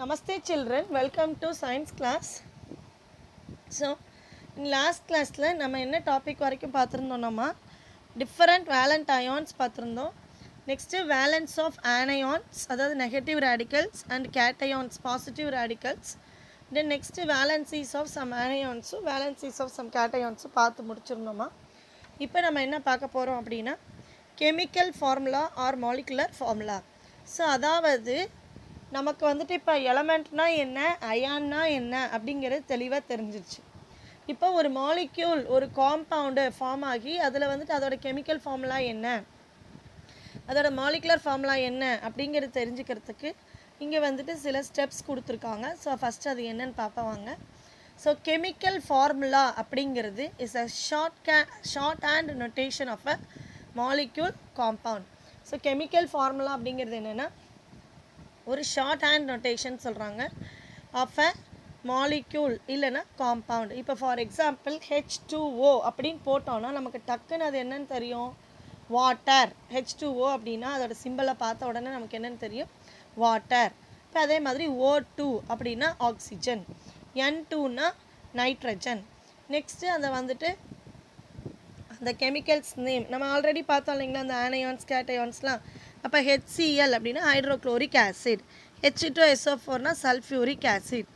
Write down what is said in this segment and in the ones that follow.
Namaste children, welcome to science class. So in last class la nama enna topic varaikum paathirundoma different valent ions paathirundom. Next valence of anions adhaadu negative radicals and cations positive radicals. Then next valencies of some anions valencies of some cations paathu mudichirundoma. இப்போ நம்ம என்ன பார்க்க போறோம் அப்படினா chemical formula or molecular formula. So அதாவது நமக்கு வந்துட்டு இப்போ எலமெண்ட்னா என்ன அயான்னா என்ன அப்படிங்கிறது தெளிவாக தெரிஞ்சிருச்சு. இப்போ ஒரு மாலிக்யூல் ஒரு காம்பவுண்டு ஃபார்ம் ஆகி அதில் வந்துட்டு அதோட கெமிக்கல் ஃபார்முலா என்ன அதோட மாலிகுலர் ஃபார்முலா என்ன அப்படிங்கிறது தெரிஞ்சுக்கிறதுக்கு இங்கே வந்துட்டு சில ஸ்டெப்ஸ் கொடுத்துருக்காங்க. ஸோ ஃபஸ்ட்டு அது என்னன்னு பார்ப்பவாங்க. ஸோ கெமிக்கல் ஃபார்முலா அப்படிங்கிறது is a shorthand notation of a molecule compound. So chemical formula அப்படிங்கிறது என்னென்னா ஒரு ஷார்ட் ஹேண்ட் நொட்டேஷன் சொல்கிறாங்க ஆஃப் அ மாலிக்யூல் இல்லைன்னா காம்பவுண்ட். இப்போ ஃபார் எக்ஸாம்பிள் H2O அப்படின்னு போட்டோன்னா நமக்கு டக்குன்னு அது என்னன்னு தெரியும், வாட்டர். H2O அப்படின்னா அதோட சிம்பிளை பார்த்த உடனே நமக்கு என்னென்னு தெரியும், வாட்டர். இப்போ அதே மாதிரி O2 அப்படின்னா ஆக்சிஜன், N2னா நைட்ரஜன். நெக்ஸ்ட்டு அதை வந்துட்டு அந்த கெமிக்கல்ஸ் நேம் நம்ம ஆல்ரெடி பார்த்தோம் இல்லைங்களா, அந்த ஆனயான்ஸ் கேட்டயான்ஸ்லாம். அப்போ HCl அப்படின்னா ஹைட்ரோக்ளோரிக் ஆசிட், H2SO4னா சல்ஃபியூரிக் ஆசிட்,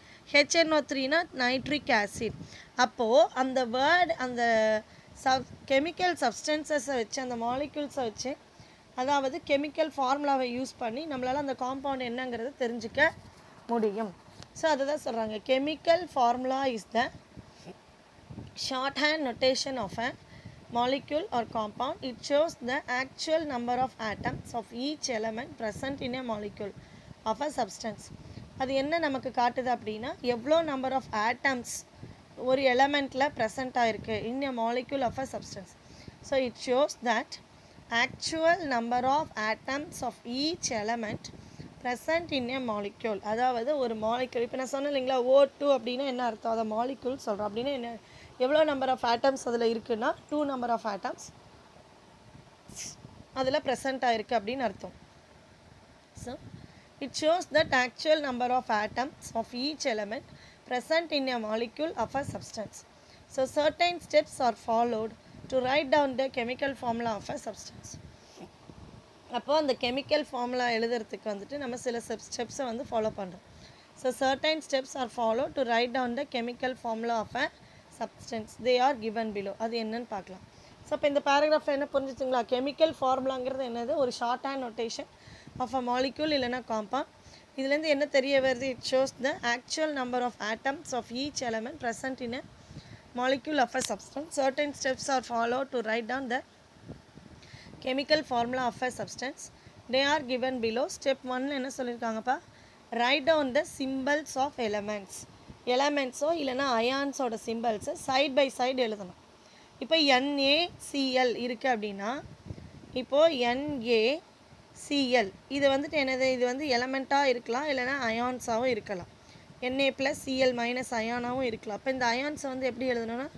HNO3னா நைட்ரிக் ஆசிட். அப்போது அந்த வேர்ட் அந்த கெமிக்கல் சப்ஸ்டன்சஸை வச்சு அந்த மாலிக்யூல்ஸை வச்சு அதாவது கெமிக்கல் ஃபார்முலாவை யூஸ் பண்ணி நம்மளால் அந்த காம்பவுண்ட் என்னங்கிறத தெரிஞ்சுக்க முடியும். ஸோ அதை தான் சொல்கிறாங்க chemical formula is the shorthand notation of a molecule or compound. It shows the actual number of atoms of each element present in a molecule of a substance. அது என்ன நமக்கு காட்டுது அப்படின்னா எவ்வளோ நம்பர் ஆஃப் ஆட்டம்ஸ் ஒரு எலமெண்ட்டில் present ஆகிருக்கு in a molecule of a substance. So it shows that actual number of atoms of each element present in a molecule. அதாவது ஒரு மாலிக்யூல் இப்போ நான் சொன்னேன் இல்லைங்களா, O2 அப்படின்னா என்ன அர்த்தம், அதை மாலிக்யூல் சொல்கிறோம் அப்படின்னா என்ன, எவ்வளோ நம்பர் ஆஃப் ஆட்டம்ஸ் அதில் இருக்குன்னா 2 நம்பர் ஆஃப் ஆட்டம்ஸ் அதில் ப்ரெசண்ட் ஆகிருக்கு அப்படின்னு அர்த்தம். So it shows that actual number of atoms of each element present in a molecule of a substance. So certain steps are followed to write down the chemical formula of a substance. அப்போது அந்த chemical formula எழுதுறதுக்கு வந்துட்டு நம்ம சில ஸ்டெப்ஸை வந்து follow பண்ணுறோம். So certain steps are follow to write down the chemical formula of a substance, they are given below. அது என்னன்னு பார்க்கலாம். ஸோ இப்போ இந்த பேராகிராஃபில் என்ன புரிஞ்சுச்சுங்களா, கெமிக்கல் ஃபார்முலாங்கிறது என்னது, ஒரு short hand notation of a molecule இல்லைனா காம்பவுண்ட். இதுலேருந்து என்ன தெரிய வருது, it shows the actual number of atoms of each element present in a molecule of a substance. Certain steps are follow to write down the chemical formula of a substance. They are given below. Step 1 என்ன சொல்லியிருக்காங்கப்பா, write down the symbols of elements. எலமெண்ட்ஸோ இல்லைனா அயான்ஸோட சிம்பிள்ஸை side by side எழுதணும். இப்போ NaCl இருக்குது அப்படின்னா இப்போது NaCl இது வந்துட்டு என்னது, இது வந்து எலமெண்ட்டாக இருக்கலாம் இல்லைனா அயான்ஸாகவும் இருக்கலாம், Na+Cl- அயானாகவும் இருக்கலாம். அப்போ இந்த அயான்ஸை வந்து எப்படி எழுதணும்னா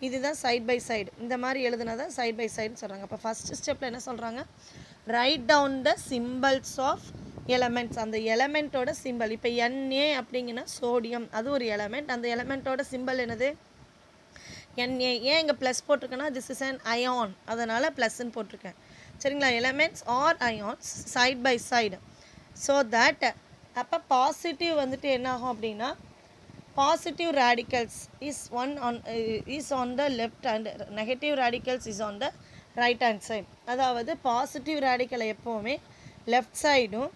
இதுதான் சைட் பை சைடு, இந்த மாதிரி எழுதுனா தான் சைட் பை சைடுன்னு சொல்கிறாங்க. அப்போ ஃபஸ்ட்டு ஸ்டெப்பில் என்ன சொல்கிறாங்க, write down the symbols of elements. அந்த எலமெண்ட்டோட சிம்பிள் இப்போ Na அப்படிங்கன்னா சோடியம், அது ஒரு எலமெண்ட். அந்த எலமெண்ட்டோட சிம்பிள் என்னது, Na. ஏன் இங்கே ப்ளஸ் போட்டிருக்கேன்னா திஸ் இஸ் அன் அயான், அதனால் ப்ளஸ்ன்னு போட்டிருக்கேன். சரிங்களா, elements or ions side by side. So that அப்போ பாசிட்டிவ் வந்துட்டு என்ன ஆகும் அப்படின்னா positive radicals is on the left and negative radicals is on the right hand side. அதாவது பாசிட்டிவ் ரேடிக்கலை எப்போவுமே லெஃப்ட் சைடும்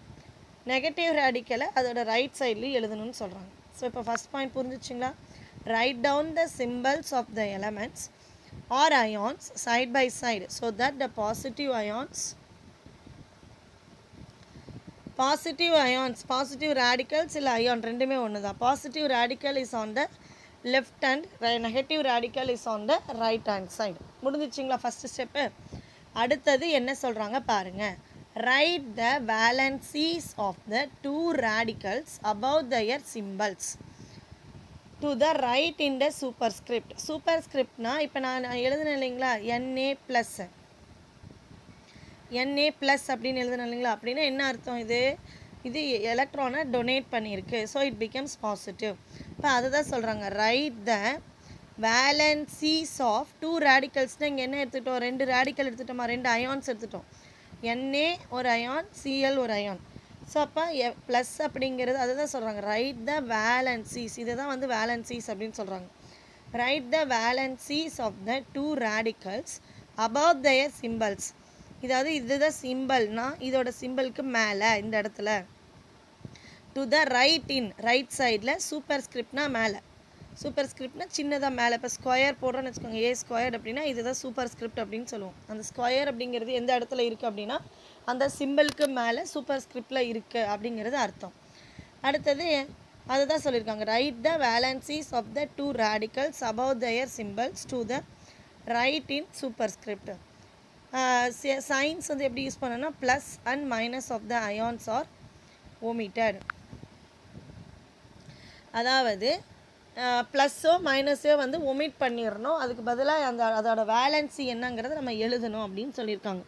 நெகட்டிவ் ரேடிக்கலை அதோட ரைட் சைட்லேயும் எழுதணும்னு சொல்கிறாங்க. ஸோ இப்போ ஃபஸ்ட் பாயிண்ட் புரிஞ்சிச்சிங்களா, write down the symbols of the elements or ions side by side so that the positive positive radicals இல்லை அயான் ரெண்டுமே ஒன்று தான். Positive radical is on the left and negative radical is on the right hand side. முடிஞ்சிச்சிங்களா first step. அடுத்தது என்ன சொல்கிறாங்க பாருங்கள், write the valencies of the two radicals above their symbols to the right in the superscript. Superscriptனா இப்போ நான் எழுதுனேன் இல்லைங்களா, Na+ அப்படின்னு எழுதுனேன் இல்லைங்களா, அப்படின்னா என்ன அர்த்தம், இது இது எலக்ட்ரானை டொனேட் பண்ணியிருக்கு. So it becomes positive. இப்போ அதை தான் சொல்கிறாங்க, write the valencies of two ரேடிக்கல்ஸ்னால் இங்கே என்ன எடுத்துக்கிட்டோம், 2 ரேடிக்கல் எடுத்துட்டோமா, 2 அயான்ஸ் எடுத்துட்டோம். Na ஒரு அயான், Cl ஒரு அயான். ஸோ அப்போ ப்ளஸ் அப்படிங்கிறது அதை தான் சொல்கிறாங்க, ரைட் த வேலன்சிஸ். இதை தான் வந்து வேலன்சிஸ் அப்படின்னு சொல்கிறாங்க. Write the valencies of the two radicals above their symbols. இதாவது இதுதான் சிம்பிள்னா இதோட சிம்பிளுக்கு மேலே இந்த இடத்துல to the right in right சைடில் சூப்பர் ஸ்கிரிப்ட்னா மேலே, சூப்பர் ஸ்கிரிப்ட்னா சின்னதாக மேலே. இப்போ ஸ்கொயர் போடுறோன்னு வச்சுக்கோங்க, ஏ ஸ்கொயர் அப்படின்னா இதுதான் சூப்பர் ஸ்கிரிப்ட் அப்படின்னு சொல்லுவோம். அந்த ஸ்கொயர் அப்படிங்கிறது எந்த இடத்துல இருக்குது அப்படின்னா அந்த சிம்பிளுக்கு மேலே சூப்பர் ஸ்கிரிப்டில் இருக்குது அப்படிங்கிறது அர்த்தம். அடுத்தது அதை தான் சொல்லியிருக்காங்க, write the valencies of the two radicals above their symbols to the right in super script. Signs வந்து எப்படி யூஸ் பண்ணோன்னா plus and minus of the ions are omitted. அதாவது ப்ளஸ்ஸோ மைனஸோ வந்து ஒமிட் பண்ணிடணும், அதுக்கு பதிலாக அதோட வேலன்சி என்னங்கிறத நம்ம எழுதணும் அப்படின்னு சொல்லியிருக்காங்க.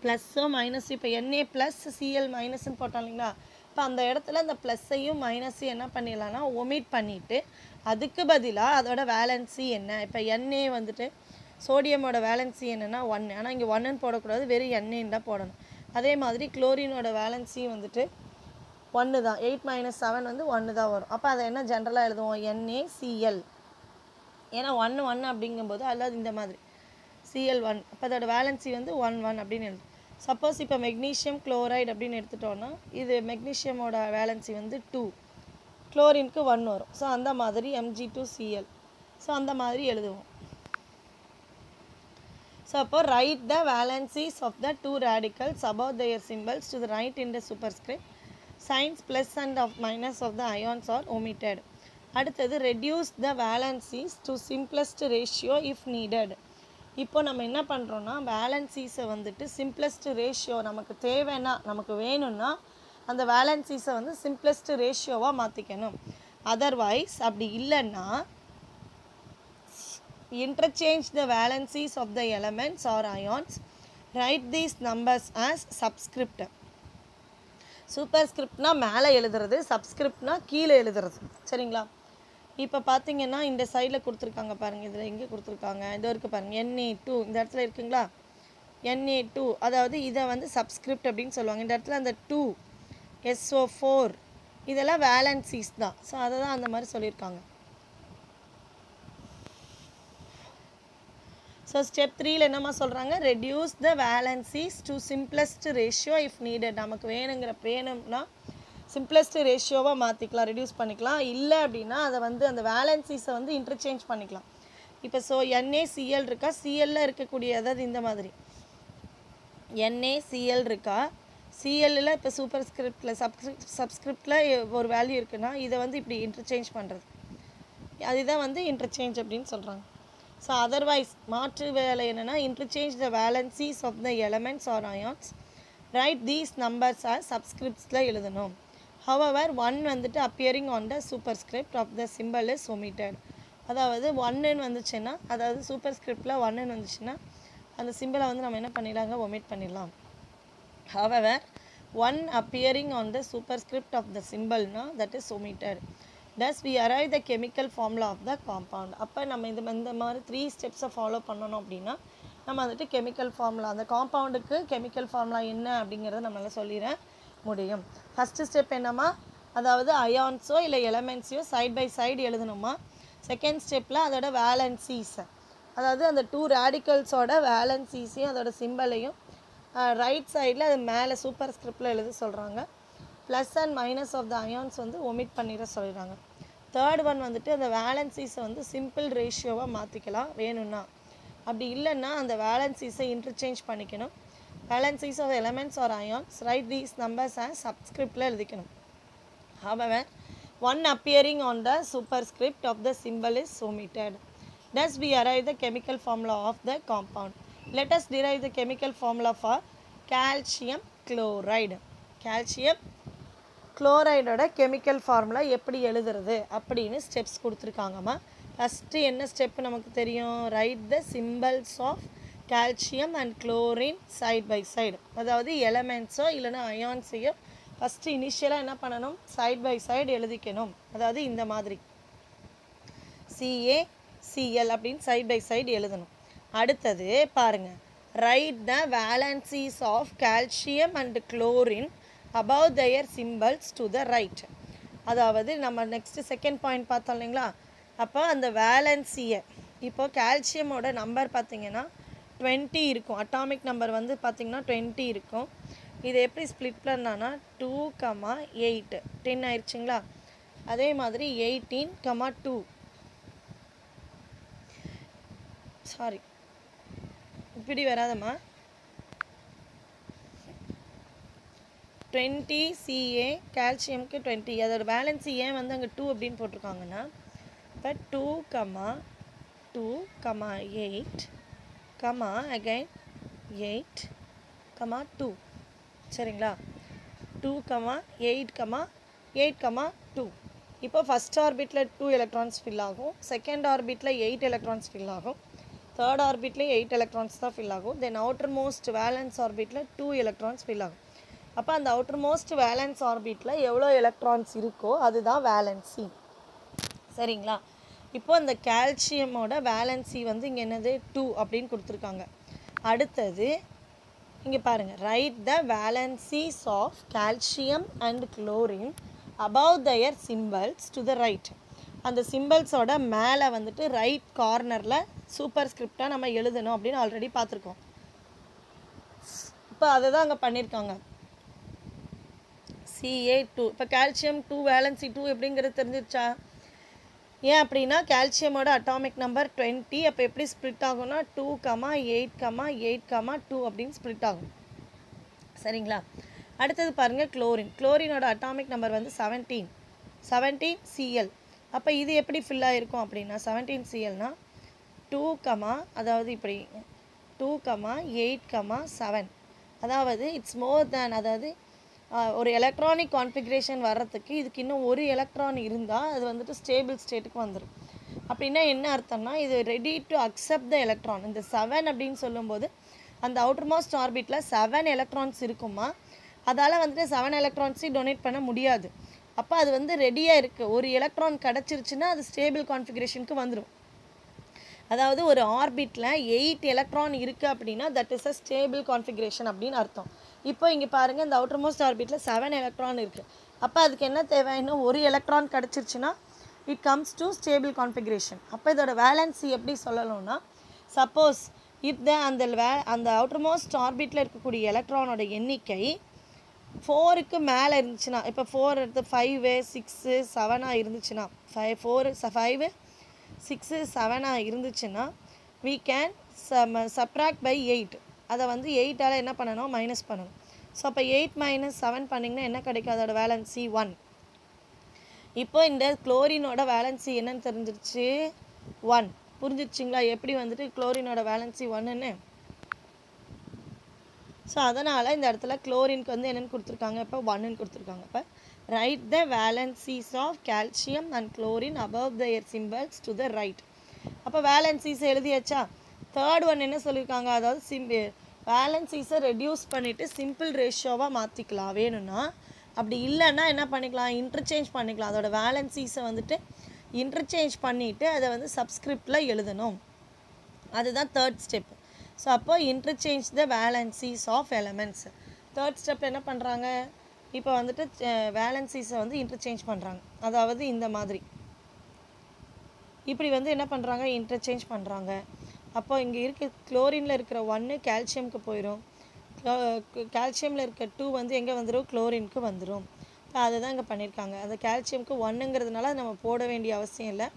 ப்ளஸ்ஸோ மைனஸ், இப்போ Na ப்ளஸ் Cl மைனஸ்ன்னு போட்டோம் இல்லைங்களா, இப்போ அந்த இடத்துல அந்த ப்ளஸ்ஸையும் மைனஸையும் என்ன பண்ணிடலாம்னா ஒமிட் பண்ணிவிட்டு அதுக்கு பதிலாக அதோட வேலன்சி என்ன. இப்போ Na வந்துட்டு சோடியமோட வேலன்சி என்னென்னா 1, ஆனால் இங்கே 1ன்னு போடக்கூடாது, வெறும் Na தான் போடணும். அதே மாதிரி குளோரினோட வேலன்சி வந்துட்டு 1 தான், 8 - 7 வந்து 1 தான் வரும். அப்போ அதை என்ன ஜென்ரலாக எழுதுவோம், NaCl. ஏன்னா 1 1 அப்படிங்கும்போது அல்லது இந்த மாதிரி Cl1, அப்போ அதோட வேலன்சி வந்து 1 1 அப்படின்னு எழுதும். சப்போஸ் இப்போ மெக்னீஷியம் குளோரைடு அப்படின்னு எடுத்துட்டோன்னா இது மெக்னீஷியமோட வேலன்சி வந்து 2, குளோரினுக்கு 1 வரும். ஸோ அந்த மாதிரி Mg2Cl. ஸோ அந்த மாதிரி எழுதுவோம். ஸோ அப்போ write the valencies of the two radicals above their symbols to the right in the superscript. Signs plus and of minus of the ions are omitted. அடுத்தது reduce the valencies to simplest ratio if needed. இப்போ நம்ம என்ன பண்ணுறோன்னா வேலன்சிஸை வந்துட்டு simplest ratio நமக்கு தேவைன்னா, நமக்கு வேணும்னா அந்த வேலன்சிஸை வந்து சிம்பிளஸ்ட் ரேஷியோவாக மாற்றிக்கணும். அதர்வைஸ் அப்படி இல்லைன்னா interchange the valencies of the elements or ions. Write these numbers as subscript. சூப்பர்ஸ்கிரிப்ட்னா மேலே எழுதுறது, சப்ஸ்கிரிப்ட்னா கீழே எழுதுறது. சரிங்களா? இப்போ பார்த்தீங்கன்னா இந்த சைடில் கொடுத்துருக்காங்க பாருங்கள், இதில் எங்கே கொடுத்துருக்காங்க, இதோ இருக்குது பாருங்கள், Na2 இந்த இடத்துல இருக்குங்களா, Na2. அதாவது இதை வந்து சப்ஸ்கிரிப்ட் அப்படின்னு சொல்லுவாங்க. இந்த இடத்துல அந்த 2 SO4 இதெல்லாம் வேலன்சிஸ் தான். ஸோ அதை தான் அந்த மாதிரி சொல்லியிருக்காங்க. ஸோ ஸ்டெப் 3ல் என்னம்மா சொல்கிறாங்க, reduce the valencies to simplest ratio if needed. நமக்கு வேணும்னா சிம்பிளஸ்ட் ரேஷியோவாக மாற்றிக்கலாம், ரெடியூஸ் பண்ணிக்கலாம். இல்லை அப்படின்னா அதை வந்து அந்த வேலன்சிஸை வந்து இன்டர்சேஞ்ச் பண்ணிக்கலாம். இப்போ ஸோ NaCl இருக்கா, சிஎல்ல இருக்கக்கூடிய, அதாவது இந்த மாதிரி NaCl இருக்கா, சிஎல்லில் இப்போ சூப்பர் ஸ்கிரிப்டில் சப்ஸ்கிரிப்டில் ஒரு வேல்யூ இருக்குன்னா இதை வந்து இப்படி இன்டர்சேஞ்ச் பண்ணுறது, அதுதான் வந்து இன்டர்சேஞ்ச் அப்படின்னு சொல்கிறாங்க. ஸோ அதர்வைஸ் மாற்று வேலை என்னென்னா interchange the valencies of the elements or ions. Write these numbers are சப்ஸ்கிரிப்ட்ஸில் எழுதணும். ஹவவர் 1 வந்துட்டு appearing on the super script of the symbol is omitted. அதாவது 1ன்னு வந்துச்சுன்னா, அதாவது சூப்பர் ஸ்கிரிப்டில் 1ன்னு வந்துச்சுன்னா அந்த சிம்பிளை வந்து நம்ம என்ன பண்ணிடலாங்க, ஒமிட் பண்ணிடலாம். However 1 appearing on the super script of the சிம்பிள்னா that is omitted. Thus we arrive the chemical formula of the compound. அப்போ நம்ம இந்த மாதிரி 3 ஸ்டெப்ஸை ஃபாலோ பண்ணணும் அப்படின்னா நம்ம வந்துட்டு கெமிக்கல் ஃபார்முலா, அந்த காம்பவுண்டுக்கு கெமிக்கல் ஃபார்முலா என்ன அப்படிங்கிறத நம்மளால் சொல்லிட முடியும். ஃபஸ்ட்டு ஸ்டெப் என்னம்மா, அதாவது அயான்ஸோ இல்லை எலமெண்ட்ஸையோ சைட் பை சைடு எழுதணுமா. செகண்ட் ஸ்டெப்பில் அதோட வேலன்சிஸை, அதாவது அந்த 2 ரேடிக்கல்ஸோட வேலன்சிஸையும் அதோட சிம்பிளையும் ரைட் சைடில் அது மேலே சூப்பர் ஸ்கிரிப்டில் எழுத சொல்கிறாங்க. Plus and minus of the ions வந்து ஒமிட் பண்ணிட சொல்கிறாங்க. தேர்ட் ஒன் வந்துட்டு அந்த வேலன்சிஸை வந்து சிம்பிள் ரேஷியோவாக மாற்றிக்கலாம் வேணும்னா. அப்படி இல்லைன்னா அந்த வேலன்சிஸை இன்டர்சேஞ்ச் பண்ணிக்கணும். Valencies of elements or ions. Write these numbers as சப்ஸ்கிரிப்டில் எழுதிக்கணும். However 1 appearing on the superscript of the symbol is omitted. Thus we arrive the chemical formula of the compound. Let us derive the chemical formula for calcium chloride. Calcium குளோரைடோட chemical formula எப்படி எழுதுறது அப்படின்னு steps கொடுத்துருக்காங்கம்மா. First என்ன step நமக்கு தெரியும், write the symbols of calcium and chlorine side by side. அதாவது எலமெண்ட்ஸோ இல்லைனா அயான்ஸையோ ஃபஸ்ட்டு இனிஷியலாக என்ன பண்ணணும், சைட் பை சைடு எழுதிக்கணும். அதாவது இந்த மாதிரி CaCl அப்படின்னு சைட் பை சைடு எழுதணும். அடுத்தது பாருங்கள், write the valencies of calcium and chlorine above their symbols to the right. அதாவது நம்ம நெக்ஸ்ட்டு செகண்ட் பாயிண்ட் பார்த்தோம் இல்லைங்களா, அப்போ அந்த வேலன்சியை இப்போ கால்சியமோட நம்பர் பார்த்திங்கன்னா 20 இருக்கும். அட்டாமிக் நம்பர் வந்து பார்த்திங்கன்னா 20 இருக்கும். இது எப்படி ஸ்ப்ளிட் பண்ணான்னா 2,8 10 ஆயிடுச்சுங்களா. அதே மாதிரி 18,2 சாரி இப்படி வராதம்மா, 20 Ca கால்சியம்க்கு 20. அதோட வேலன்சி ஏன் வந்து அங்கே 2 அப்படின்னு போட்டிருக்காங்கன்னா, இப்போ 2,8 அகைன் 8,2 சரிங்களா. 2,8,8,2. இப்போ ஃபஸ்ட் ஆர்பிட்டில் 2 எலக்ட்ரான்ஸ் ஃபில் ஆகும், செகண்ட் ஆர்பிட்டில் 8 எலக்ட்ரான்ஸ் ஃபில் ஆகும், தேர்ட் ஆர்பிட்லேயும் 8 எலக்ட்ரான்ஸ் தான் ஃபில் ஆகும். தென் அவுட்டர் மோஸ்ட் வேலன்ஸ் ஆர்பிட்டில் 2 எலக்ட்ரான்ஸ் ஃபில் ஆகும். அப்போ அந்த அவுட்டர் மோஸ்ட் வேலன்ஸ் ஆர்பிட்டில் எவ்வளோ எலக்ட்ரான்ஸ் இருக்கோ அதுதான் வேலன்சி சரிங்களா. இப்போ அந்த கால்சியமோட வேலன்சி வந்து இங்கே என்னது 2 அப்படின்னு கொடுத்துருக்காங்க. அடுத்தது இங்கே பாருங்கள், write the valencies of calcium and chlorine above their symbols to the right. அந்த சிம்பிள்ஸோட மேலே வந்துட்டு ரைட் கார்னரில் சூப்பர் ஸ்கிரிப்டாக நம்ம எழுதணும் அப்படின்னு ஆல்ரெடி பார்த்துருக்கோம். இப்போ அதை தான் அங்கே பண்ணியிருக்காங்க, Ca2. இப்போ கால்சியம் 2 வேலன்சி 2 எப்படிங்கிறது தெரிஞ்சிருச்சா. ஏன் அப்படின்னா கால்சியமோட அட்டாமிக் நம்பர் 20. அப்போ எப்படி ஸ்ப்ளிட் ஆகும்னா 2,8,8,2 அப்படின்னு ஸ்ப்ளிட் ஆகும் சரிங்களா. அடுத்தது பாருங்கள் குளோரினோட அட்டாமிக் நம்பர் வந்து 17 Cl. அப்போ இது எப்படி ஃபில் ஆகிருக்கும் அப்படின்னா 17 Clனா 2, அதாவது இப்படி 2,8,7. அதாவது இட்ஸ் மோர் தேன், அதாவது ஒரு எலக்ட்ரானிக் கான்ஃபிகரேஷன் வர்றதுக்கு இதுக்கு இன்னும் ஒரு எலக்ட்ரான் இருந்தால் அது வந்துட்டு ஸ்டேபிள் ஸ்டேட்டுக்கு வந்துடும். அப்படின்னா என்ன அர்த்தம்னா இது ready to accept the electron. இந்த 7 அப்படின்னு சொல்லும்போது அந்த அவுட்டர் மோஸ்ட் ஆர்பிட்டில் 7 எலக்ட்ரான்ஸ் இருக்குமா, அதால் வந்துட்டு 7 எலக்ட்ரான்ஸையும் டொனேட் பண்ண முடியாது. அப்போ அது வந்து ரெடியாக இருக்குது. ஒரு எலக்ட்ரான் கிடச்சிருச்சுன்னா அது ஸ்டேபிள் கான்ஃபிகரேஷனுக்கு வந்துடும். அதாவது ஒரு ஆர்பிட்டில் 8 எலக்ட்ரான் இருக்குது அப்படின்னா that is a stable configuration அப்படின்னு அர்த்தம். இப்போ இங்கே பாருங்கள், இந்த அவுட்டர் மோஸ்ட் ஆர்பிட்டில் 7 எலக்ட்ரான் இருக்குது. அப்போ அதுக்கு என்ன தேவை, இன்னும் ஒரு எலக்ட்ரான் கிடச்சிருச்சுன்னா it comes to stable configuration. அப்போ இதோட வேலன்சி எப்படி சொல்லணும்னா, சப்போஸ் இப் அந்த அவுட்டர் மோஸ்ட் ஆர்பிட்டில் இருக்கக்கூடிய எலக்ட்ரானோட எண்ணிக்கை 4க்கு மேலே இருந்துச்சுன்னா, இப்போ 4 எடுத்து 5 6 7 இருந்துச்சுன்னா, 5 6 7 இருந்துச்சுன்னா we can subtract by 8. அதை வந்து 8ஆல் என்ன பண்ணணும், மைனஸ் பண்ணணும். ஸோ அப்போ 8 - 7 பண்ணிங்கன்னா என்ன கிடைக்கும், அதோட வேலன்சி 1. இப்போ இந்த குளோரினோட வேலன்சி என்னன்னு தெரிஞ்சிருச்சு, 1. புரிஞ்சிருச்சிங்களா எப்படி வந்துட்டு குளோரினோட வேலன்சி 1ன்னு. ஸோ அதனால் இந்த இடத்துல குளோரினுக்கு வந்து என்னென்னு கொடுத்துருக்காங்க, இப்போ 1ன்னு கொடுத்துருக்காங்க. இப்போ write the valencies of calcium and chlorine above their symbols to the right. அப்போ வேலன்சிஸை எழுதியாச்சா. தேர்ட் ஒன் என்ன சொல்லியிருக்காங்க, அதாவது வேலன்சிஸை ரெடியூஸ் பண்ணிவிட்டு சிம்பிள் ரேஷியோவாக மாற்றிக்கலாம் வேணும்னா. அப்படி இல்லைன்னா என்ன பண்ணிக்கலாம், இன்டர்சேஞ்ச் பண்ணிக்கலாம். அதோட வேலன்சிஸை வந்துட்டு இன்டர்சேஞ்ச் பண்ணிவிட்டு அதை வந்து சப்ஸ்கிரிப்டில் எழுதணும். அதுதான் தேர்ட் ஸ்டெப். ஸோ அப்போ interchange the valencies of elements. Third step என்ன பண்ணுறாங்க, இப்போ வந்துட்டு வேலன்சிஸை வந்து இன்டர்சேஞ்ச் பண்ணுறாங்க. அதாவது இந்த மாதிரி இப்படி வந்து என்ன பண்ணுறாங்க, இன்டர்சேஞ்ச் பண்ணுறாங்க. அப்போ இங்கே இருக்க குளோரினில் இருக்கிற 1 கால்சியமுக்கு போயிடும், கால்சியமில் இருக்க 2 வந்து எங்கே வந்துடும், குளோரினுக்கு வந்துடும். அதை தான் இங்கே பண்ணியிருக்காங்க. அந்த கால்சியமுக்கு 1ங்கிறதுனால நம்ம போட வேண்டிய அவசியம் இல்லை.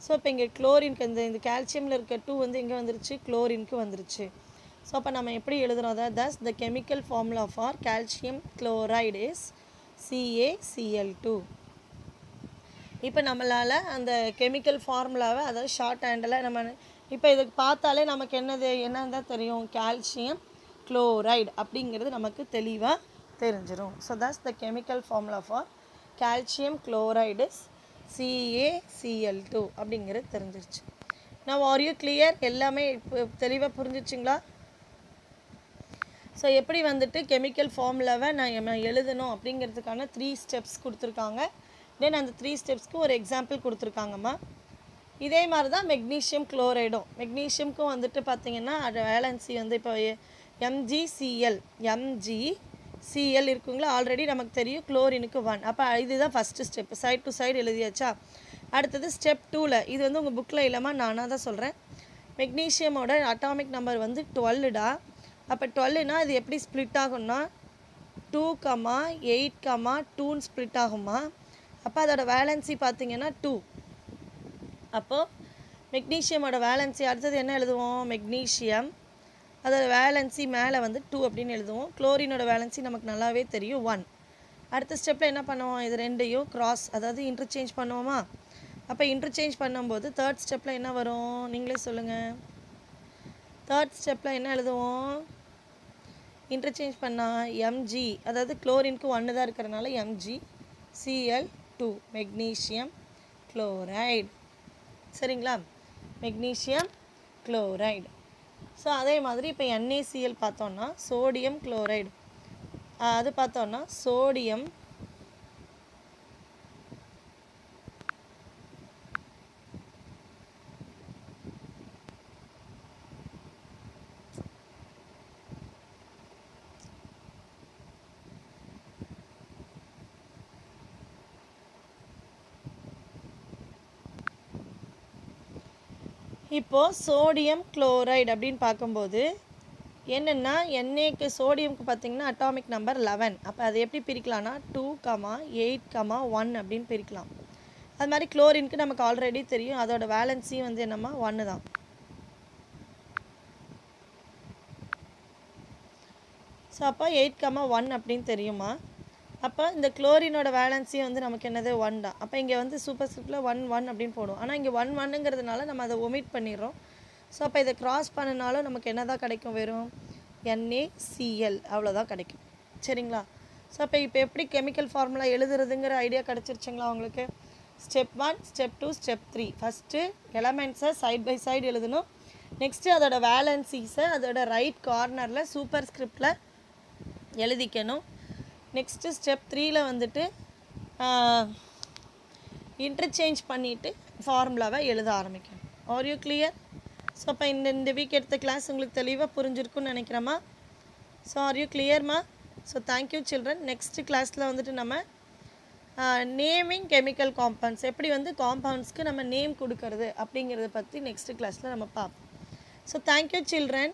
ஸோ இப்போ இங்கே குளோரினுக்கு இந்த கால்சியமில் இருக்க 2 வந்து எங்கே வந்துருச்சு, குளோரினுக்கு வந்துருச்சு. ஸோ அப்போ நம்ம எப்படி எழுதுகிறோம், அதாவது thus the chemical formula for calcium chloride is CaCl2. இப்போ நம்மளால் அந்த கெமிக்கல் ஃபார்முலாவை, அதாவது ஷார்ட் ஹேண்டில் நம்ம இப்போ இதுக்கு பார்த்தாலே நமக்கு என்னன்னு தான் தெரியும், கால்சியம் குளோரைடு அப்படிங்கிறது நமக்கு தெளிவாக தெரிஞ்சிடும். So that's the chemical formula for calcium chloride is CaCl2 அப்படிங்கிறது தெரிஞ்சிருச்சு. நான் ஆர் யூ கிளியர், எல்லாமே இப்போ தெளிவாக புரிஞ்சிச்சிங்களா. ஸோ எப்படி வந்துட்டு கெமிக்கல் ஃபார்முலாவை நான் எழுதணும் அப்படிங்கிறதுக்கான 3 ஸ்டெப்ஸ் கொடுத்துருக்காங்க. தென் அந்த 3 ஸ்டெப்ஸ்க்கு ஒரு எக்ஸாம்பிள் கொடுத்துருக்காங்கம்மா. இதே மாதிரி தான் மெக்னீஷியம் குளோரைடும். மெக்னீஷியம்க்கும் வந்துட்டு பார்த்திங்கன்னா அது வேலன்சி வந்து இப்போ MgCl இருக்குங்களா, ஆல்ரெடி நமக்கு தெரியும். குளோரினுக்கு 1. அப்போ இதுதான் first step. Side to side எழுதியாச்சா. அடுத்தது ஸ்டெப் 2ல் இது வந்து உங்கள் புக்கில் இல்லாமல் நானாக தான் சொல்கிறேன். மெக்னீஷியமோட அட்டாமிக் நம்பர் வந்து 12டா. அப்போ 12னா இது எப்படி ஸ்ப்ளிட் ஆகும்னா 2, 8, 2ன்னு ஸ்ப்ளிட் ஆகுமா. அப்போ அதோட வேலன்சி பார்த்திங்கன்னா 2. அப்போது மெக்னீஷியமோட வேலன்சி அடுத்தது என்ன எழுதுவோம், மெக்னீஷியம் அதோட வேலன்சி மேலே வந்து 2 அப்படின்னு எழுதுவோம். குளோரினோட வேலன்சி நமக்கு நல்லாவே தெரியும் 1. அடுத்த ஸ்டெப்பில் என்ன பண்ணுவோம், இது ரெண்டையும் கிராஸ் அதாவது இன்டர்சேஞ்ச் பண்ணுவோமா. அப்போ இன்டர்சேஞ்ச் பண்ணும்போது தேர்ட் ஸ்டெப்பில் என்ன வரும் நீங்களே சொல்லுங்கள். தேர்ட் ஸ்டெப்பில் என்ன எழுதுவோம், இன்டர்சேஞ்ச் பண்ணால் Mg அதாவது குளோரினுக்கு 1 தான் இருக்கிறனால MgCl2 மெக்னீஷியம் குளோரைடு. சரிங்களா, மெக்னீஷியம் குளோரைடு. ஸோ அதே மாதிரி இப்போ NaCl பார்த்தோன்னா சோடியம் குளோரைடு. அது பார்த்தோன்னா சோடியம் இப்போது சோடியம் குளோரைடு அப்படின்னு பார்க்கும்போது என்னென்னா NAக்கு சோடியம்க்கு பார்த்திங்கன்னா அட்டாமிக் நம்பர் 11. அப்போ அதை எப்படி பிரிக்கலாம்னா 2, 8, 1 அப்படின்னு பிரிக்கலாம். அது மாதிரி குளோரினுக்கு நமக்கு ஆல்ரெடி தெரியும், அதோட வேலன்சி வந்து என்னம்மா 1 தான். ஸோ அப்போ 8, 1 அப்படின்னு தெரியுமா. அப்போ இந்த குளோரினோட வேலன்சி வந்து நமக்கு என்னது 1 தான். அப்போ இங்கே வந்து சூப்பர் ஸ்கிரிப்டில் 1, 1 அப்படின்னு போடும். ஆனால் இங்கே 1, 1ங்கிறதுனால நம்ம அதை ஒமிட் பண்ணிடுறோம். ஸோ அப்போ இதை கிராஸ் பண்ணினாலும் நமக்கு என்ன தான் கிடைக்கும், வெறும் NaCl அவ்வளோதான் கிடைக்கும். சரிங்களா. ஸோ அப்போ எப்படி கெமிக்கல் ஃபார்முலா எழுதுறதுங்கிற ஐடியா கிடச்சிருச்சுங்களா உங்களுக்கு. Step 1, step 2, step 3. ஃபஸ்ட்டு எலமெண்ட்ஸை சைட் பை சைடு எழுதணும். நெக்ஸ்ட்டு அதோட வேலன்சிஸை அதோட ரைட் கார்னரில் சூப்பர் ஸ்கிரிப்டில் எழுதிக்கணும். நெக்ஸ்ட்டு ஸ்டெப் 3ல் வந்துட்டு இன்டர்சேஞ்ச் பண்ணிவிட்டு ஃபார்முலாவை எழுத ஆரம்பிக்கணும். Are you clear. ஸோ அப்போ இந்த வீக் எடுத்த கிளாஸ் உங்களுக்கு தெளிவாக புரிஞ்சிருக்குன்னு நினைக்கிறேம்மா. ஸோ ஆர் யூ கிளியர்மா. So thank you children. நெக்ஸ்ட்டு கிளாஸில் வந்துட்டு நம்ம நேமிங் கெமிக்கல் காம்பவுண்ட்ஸ் எப்படி வந்து காம்பவுண்ட்ஸ்க்கு நம்ம நேம் கொடுக்கறது அப்படிங்கிறத பற்றி நெக்ஸ்ட்டு கிளாஸில் நம்ம பார்ப்போம். So thank you children.